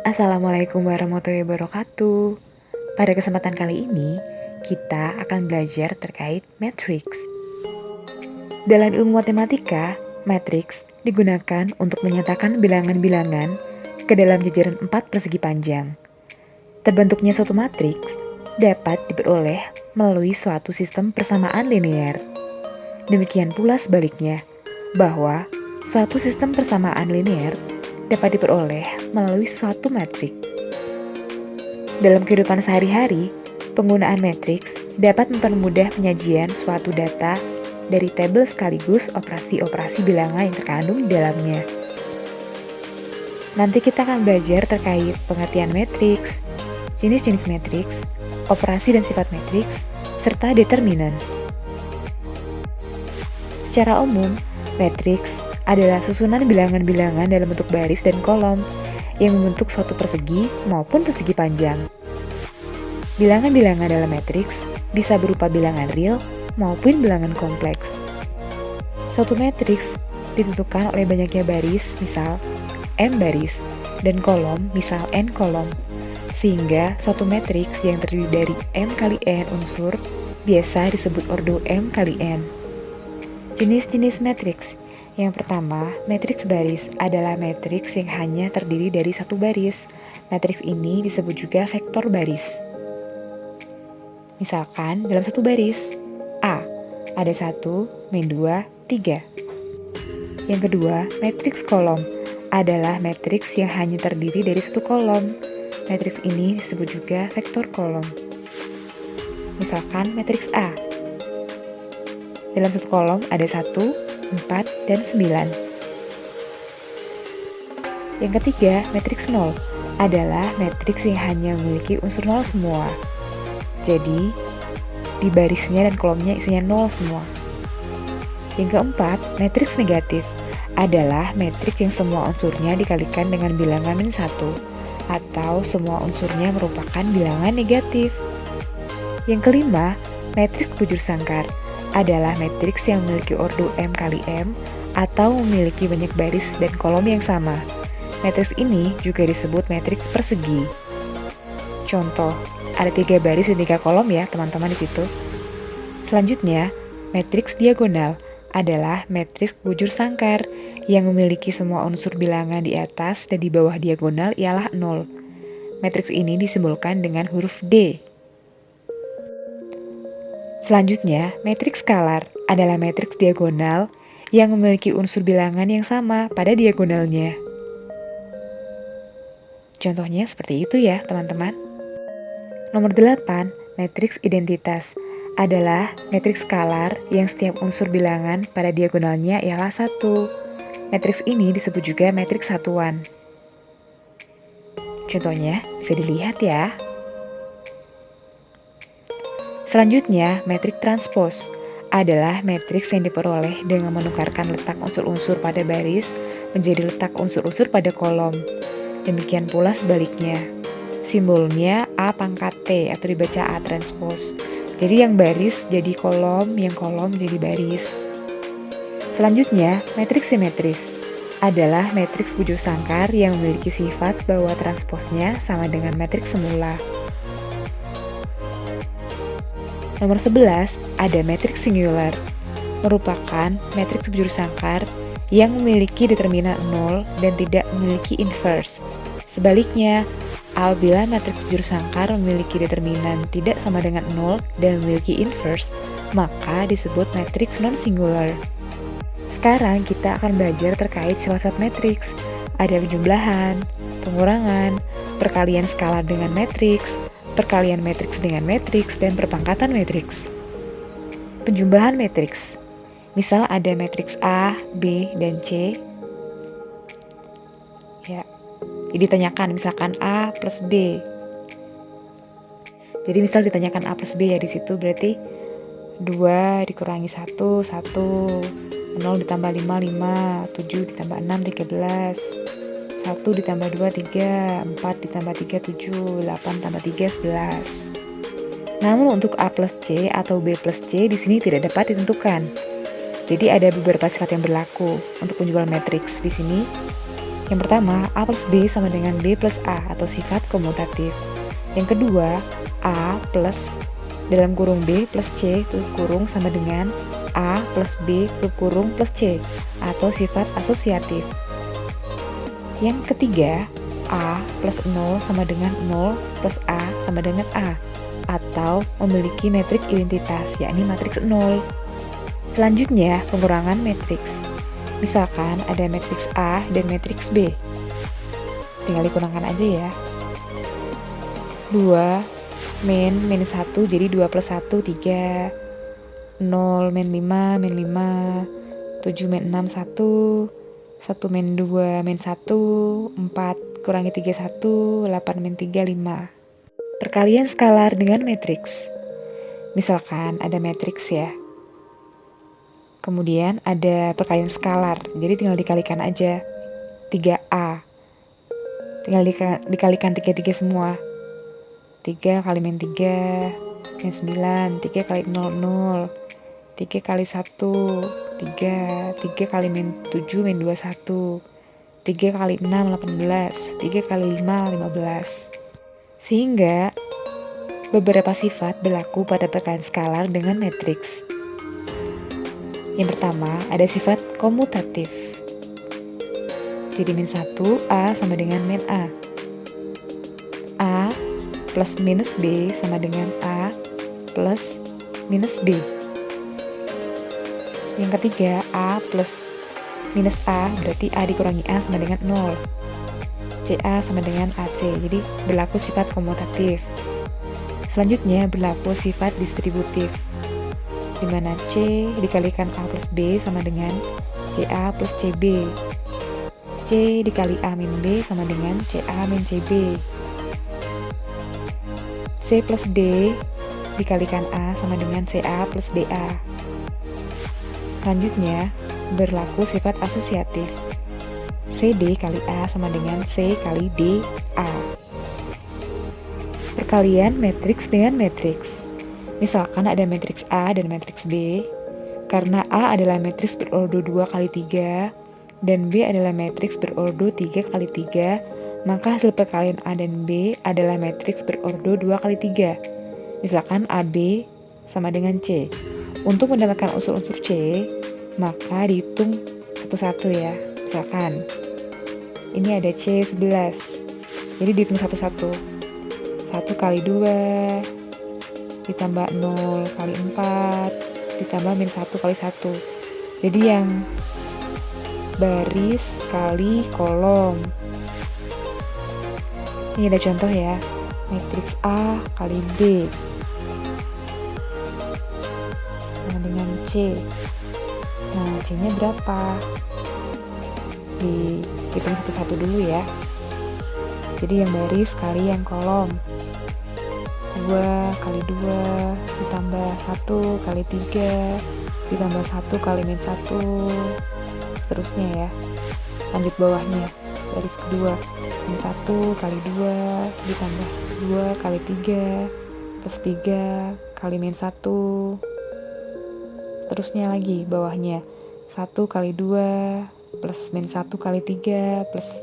Assalamualaikum warahmatullahi wabarakatuh. Pada kesempatan kali ini, kita akan belajar terkait matriks. Dalam ilmu matematika, matriks digunakan untuk menyatakan bilangan-bilangan ke dalam jajaran 4 persegi panjang. Terbentuknya suatu matriks dapat diperoleh melalui suatu sistem persamaan linear. Demikian pula sebaliknya, bahwa suatu sistem persamaan linear dapat diperoleh melalui suatu matriks. Dalam kehidupan sehari-hari, penggunaan matriks dapat mempermudah penyajian suatu data dari tabel sekaligus operasi-operasi bilangan yang terkandung di dalamnya. Nanti kita akan belajar terkait pengertian matriks, jenis-jenis matriks, operasi dan sifat matriks, serta determinan. Secara umum, matriks adalah susunan bilangan-bilangan dalam bentuk baris dan kolom yang membentuk suatu persegi maupun persegi panjang. Bilangan-bilangan dalam matriks bisa berupa bilangan real maupun bilangan kompleks. Suatu matriks ditentukan oleh banyaknya baris, misal M baris, dan kolom, misal N kolom, sehingga suatu matriks yang terdiri dari M kali N unsur biasa disebut ordo M kali N. Jenis-jenis matriks. Yang pertama, matriks baris adalah matriks yang hanya terdiri dari satu baris. Matriks ini disebut juga vektor baris. Misalkan dalam satu baris A ada 1, min 2, 3. Yang kedua, matriks kolom adalah matriks yang hanya terdiri dari satu kolom. Matriks ini disebut juga vektor kolom. Misalkan matriks A. Dalam satu kolom ada 1, 4, dan 9. Yang ketiga, matriks 0 adalah matriks yang hanya memiliki unsur 0 semua. Jadi, di barisnya dan kolomnya isinya 0 semua. Yang keempat, matriks negatif adalah matriks yang semua unsurnya dikalikan dengan bilangan min 1 atau semua unsurnya merupakan bilangan negatif. Yang kelima, matriks bujur sangkar adalah matriks yang memiliki ordo M kali M atau memiliki banyak baris dan kolom yang sama. Matriks ini juga disebut matriks persegi. Contoh, ada 3 baris dan 3 kolom ya teman-teman di situ. Selanjutnya, matriks diagonal adalah matriks bujur sangkar yang memiliki semua unsur bilangan di atas dan di bawah diagonal ialah 0. Matriks ini disimbolkan dengan huruf D. Selanjutnya, matriks skalar adalah matriks diagonal yang memiliki unsur bilangan yang sama pada diagonalnya. Contohnya seperti itu ya, teman-teman. Nomor 8, matriks identitas adalah matriks skalar yang setiap unsur bilangan pada diagonalnya ialah 1. Matriks ini disebut juga matriks satuan. Contohnya bisa dilihat ya. Selanjutnya, matriks transpos adalah matriks yang diperoleh dengan menukarkan letak unsur-unsur pada baris menjadi letak unsur-unsur pada kolom. Demikian pula sebaliknya. Simbolnya A pangkat T atau dibaca A transpos. Jadi yang baris jadi kolom, yang kolom jadi baris. Selanjutnya, matriks simetris adalah matriks bujur sangkar yang memiliki sifat bahwa transposnya sama dengan matriks semula. Nomor 11, ada matriks singular, merupakan matriks bujur sangkar yang memiliki determinan 0 dan tidak memiliki inverse. Sebaliknya, apabila matriks bujur sangkar memiliki determinan tidak sama dengan 0 dan memiliki inverse, maka disebut matriks non-singular. Sekarang kita akan belajar terkait sifat-sifat matriks. Ada penjumlahan, pengurangan, perkalian skalar dengan matriks, perkalian matriks dengan matriks, dan perpangkatan matriks. Penjumlahan matriks. Misal ada matriks A, B, dan C. Ya, ditanyakan misalkan A plus B. Jadi misal ditanyakan A plus B ya di situ berarti 2 dikurangi 1, 1, 0 ditambah 5, 5, 7 ditambah 6, 13, 1 ditambah 2, 3, 4 ditambah 3, 7, 8 tambah 3, 11. Namun untuk A plus C atau B plus C di sini tidak dapat ditentukan. Jadi ada beberapa sifat yang berlaku untuk penjual matriks di sini. Yang pertama, A plus B sama dengan B plus A atau sifat komutatif. Yang kedua, A plus dalam kurung B plus C tutup kurung sama dengan A plus B tutup kurung plus C atau sifat asosiatif. Yang ketiga, A plus 0 sama dengan 0 plus A sama dengan A atau memiliki matriks identitas, yakni matriks 0. Selanjutnya, pengurangan matriks. Misalkan ada matriks A dan matriks B. Tinggal dikurangkan aja ya. 2 min 1 jadi 2 plus 1, 3. 0 min 5, min 5. 7 min 6, 1. 1 min 2, min 1. 4 kurangi 3, 1. 8 min 3, 5. Perkalian skalar dengan matriks. Misalkan ada matriks ya. Kemudian ada perkalian skalar, jadi tinggal dikalikan aja 3A. Tinggal dikalikan 3 semua. 3 kali min 3, min 9, 3 kali 0, 0. 3 kali 1, 3. 3 kali min 7, min 2, 1. 3 kali 6, 18. 3 kali 5, 15. Sehingga beberapa sifat berlaku pada perkalian skalar dengan matriks. Yang pertama, ada sifat komutatif. Jadi min 1, A sama dengan min A. A plus minus B sama dengan A plus minus B. Yang ketiga, A plus minus A berarti A dikurangi A sama dengan 0. CA sama dengan AC, jadi berlaku sifat komutatif. Selanjutnya berlaku sifat distributif, di mana C dikalikan A plus B sama dengan CA plus CB. C dikali A min B sama dengan CA min CB. C plus D dikalikan A sama dengan CA plus DA. Selanjutnya berlaku sifat asosiatif. CD kali A sama dengan C kali DA. Perkalian matriks dengan matriks. Misalkan ada matriks A dan matriks B. Karena A adalah matriks berordo 2 kali 3 dan B adalah matriks berordo 3 kali 3, maka hasil perkalian A dan B adalah matriks berordo 2 kali 3. Misalkan AB sama dengan C. Untuk mendapatkan unsur-unsur C, maka dihitung satu-satu ya. Misalkan ini ada C11, jadi dihitung satu-satu. 1 kali 2 ditambah 0 kali 4 ditambah min 1 kali 1. Jadi yang baris kali kolom. Ini ada contoh ya, matriks A kali B sama dengan C. Nah, C-nya berapa? Dihitung satu-satu dulu ya. Jadi yang baris kali yang kolom. 2 kali 2 ditambah 1 kali 3 ditambah 1 kali min 1, seterusnya ya. Lanjut bawahnya, baris kedua, min 1 kali 2 ditambah 2 kali 3 plus 3 kali min 1, terusnya lagi bawahnya 1 kali 2 plus min 1 kali 3 plus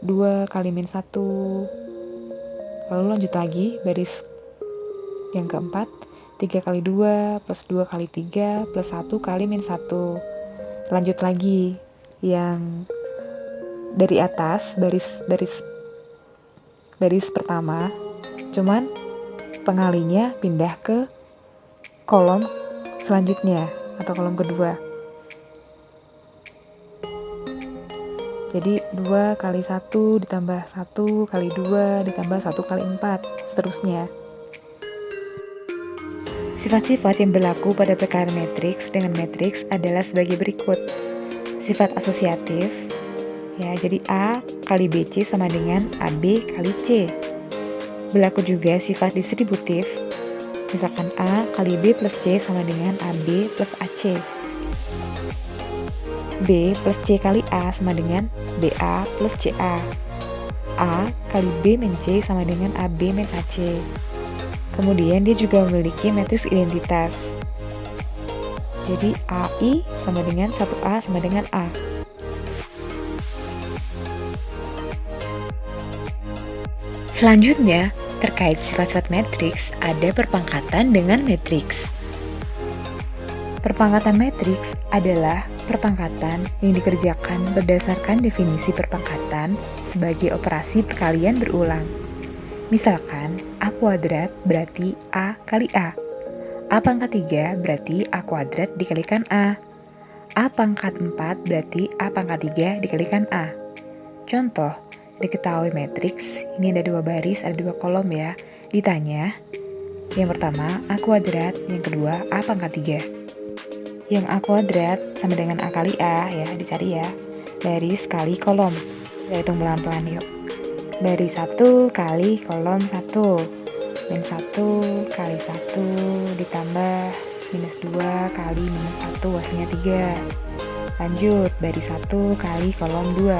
2 kali min 1. Lalu lanjut lagi baris yang keempat, 3 kali 2 plus 2 kali 3 plus 1 kali min 1. Lanjut lagi yang dari atas, baris pertama, cuman pengalinya pindah ke kolom selanjutnya atau kolom kedua. Jadi 2 kali 1 ditambah 1 kali 2 ditambah 1 kali 4, seterusnya. Sifat-sifat yang berlaku pada perkalian matriks dengan matriks adalah sebagai berikut. Sifat asosiatif, ya, jadi A kali BC sama dengan AB kali C. Berlaku juga sifat distributif, misalkan A kali B plus C sama dengan AB plus AC. B plus C kali A sama dengan BA plus CA. A kali B min C sama dengan AB min AC. Kemudian dia juga memiliki matriks identitas. Jadi AI sama dengan 1A sama dengan A. Selanjutnya, terkait sifat-sifat matriks, ada perpangkatan dengan matriks. Perpangkatan matriks adalah perpangkatan yang dikerjakan berdasarkan definisi perpangkatan sebagai operasi perkalian berulang. Misalkan, A kuadrat berarti A kali A. A pangkat 3 berarti A kuadrat dikalikan A. A pangkat 4 berarti A pangkat 3 dikalikan A. Contoh, diketahui matriks, ini ada 2 baris, ada 2 kolom ya. Ditanya, yang pertama A kuadrat, yang kedua A pangkat 3. Yang A kuadrat sama dengan A kali A ya, dicari ya. Baris kali kolom. Kita hitung pelan-pelan yuk. Baris 1 kali kolom 1. Min 1 kali 1 ditambah minus 2 kali minus 1 hasilnya 3. Lanjut, baris 1 kali kolom 2.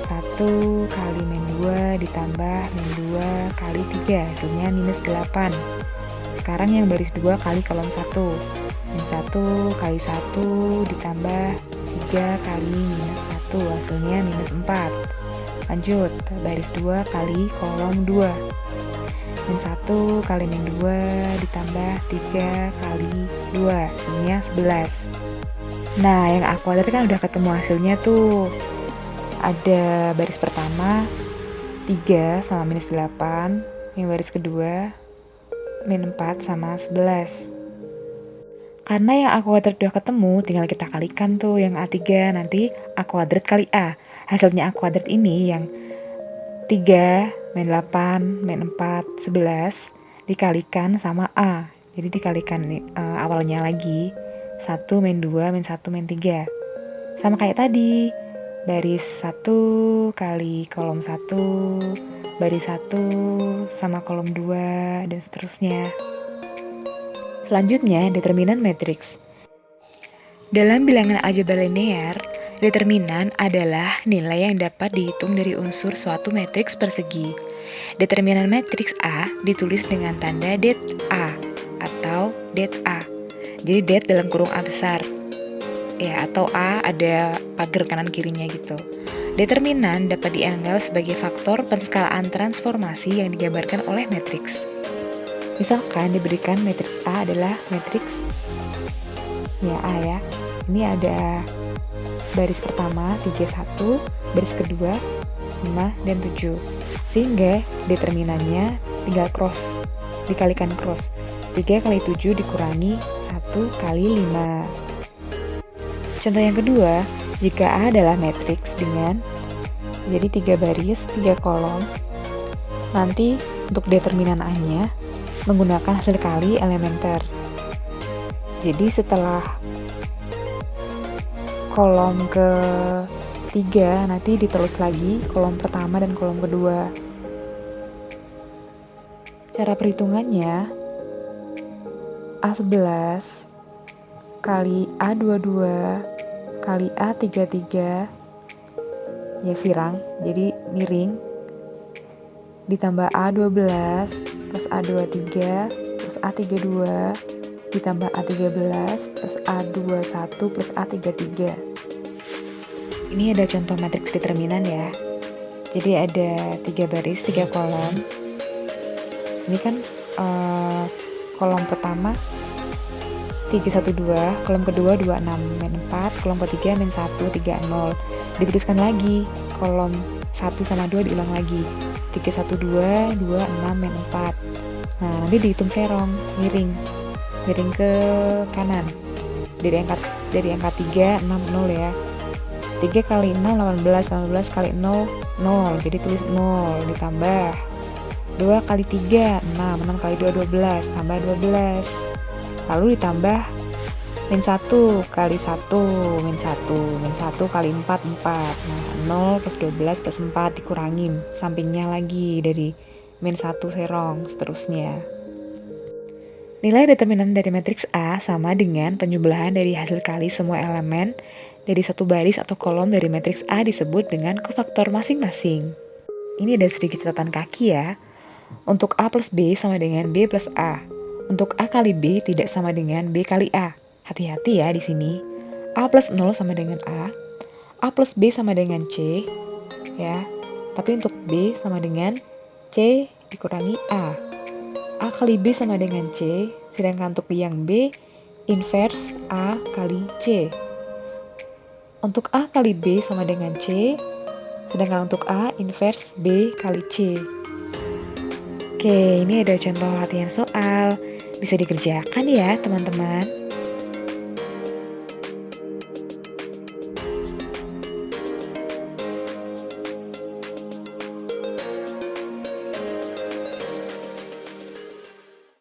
1 kali min 2 ditambah min 2 kali 3 hasilnya minus 8. Sekarang yang baris 2 kali kolom 1. Min 1 kali 1 ditambah 3 kali minus 1 hasilnya minus 4. Lanjut, baris 2 kali kolom 2. Min 1 kali min 2 ditambah 3 kali 2 hasilnya 11. Nah, yang A kuadrat kan udah ketemu hasilnya tuh. Ada baris pertama 3 sama minus 8. Yang baris kedua min 4 sama 11. Karena yang A kuadrat udah ketemu, tinggal kita kalikan tuh yang A3, nanti A kuadrat kali A. Hasilnya A kuadrat ini yang 3, min 8, min 4, 11 dikalikan sama A. Jadi dikalikan awalnya lagi 1, min 2, min 1, min 3. Sama kayak tadi, baris 1 kali kolom 1, baris 1 sama kolom 2, dan seterusnya. Selanjutnya, determinan matriks. Dalam bilangan aljabar linear, determinan adalah nilai yang dapat dihitung dari unsur suatu matriks persegi. Determinan matriks A ditulis dengan tanda det A atau det A. Jadi det dalam kurung A besar. Ya, atau A ada pagar kanan kirinya gitu. Determinan dapat dianggap sebagai faktor penskalaan transformasi yang digambarkan oleh matriks. Misalkan diberikan matriks A adalah matriks ya A ya. Ini ada baris pertama 31, baris kedua 5 dan 7. Sehingga determinannya tinggal cross, dikalikan cross. 3 kali 7 dikurangi 1 kali 5. Contoh yang kedua, jika A adalah matriks dengan jadi 3 baris, 3 kolom. Nanti untuk determinan A-nya menggunakan hasil kali elementer. Jadi setelah kolom ke-3 nanti diterus lagi kolom pertama dan kolom kedua. Cara perhitungannya A11 kali A22 kali A33 ya sirang, jadi miring, ditambah A12 plus A23 plus A32 ditambah A13 plus A21 plus A33. Ini ada contoh matriks determinan ya. Jadi ada 3 baris, 3 kolom. Ini kan kolom pertama 312, kolom kedua 26, min 4, kolom ketiga min 1, 30. Dituliskan lagi, kolom 1 sama 2 diulang lagi. 312, 26, min 4. Nah, nanti dihitung serong, miring ke kanan. Dari angka 3, 6, 0 ya. 3 kali 6, 18, 18 kali 0, 0. Jadi tulis 0, ditambah 2 kali 3, 6, 6 kali 2, 12, tambah 12. Lalu ditambah min 1 kali 1, min 1 kali 4, 4. Nah, 0 plus 12 plus 4 dikurangin. Sampingnya lagi dari min 1 serong, seterusnya. Nilai determinan dari matriks A sama dengan penjumlahan dari hasil kali semua elemen dari satu baris atau kolom dari matriks A disebut dengan kofaktor masing-masing. Ini ada sedikit catatan kaki ya. Untuk A plus B sama dengan B plus A. Untuk A kali B tidak sama dengan B kali A. Hati-hati ya di sini. A plus 0 sama dengan A plus B sama dengan C, ya. Tapi untuk B sama dengan C C dikurangi A. A kali B sama dengan C, sedangkan untuk yang B, inverse A kali C. Untuk A kali B sama dengan C, sedangkan untuk A, inverse B kali C. Oke, ini ada contoh latihan soal. Bisa dikerjakan ya, teman-teman.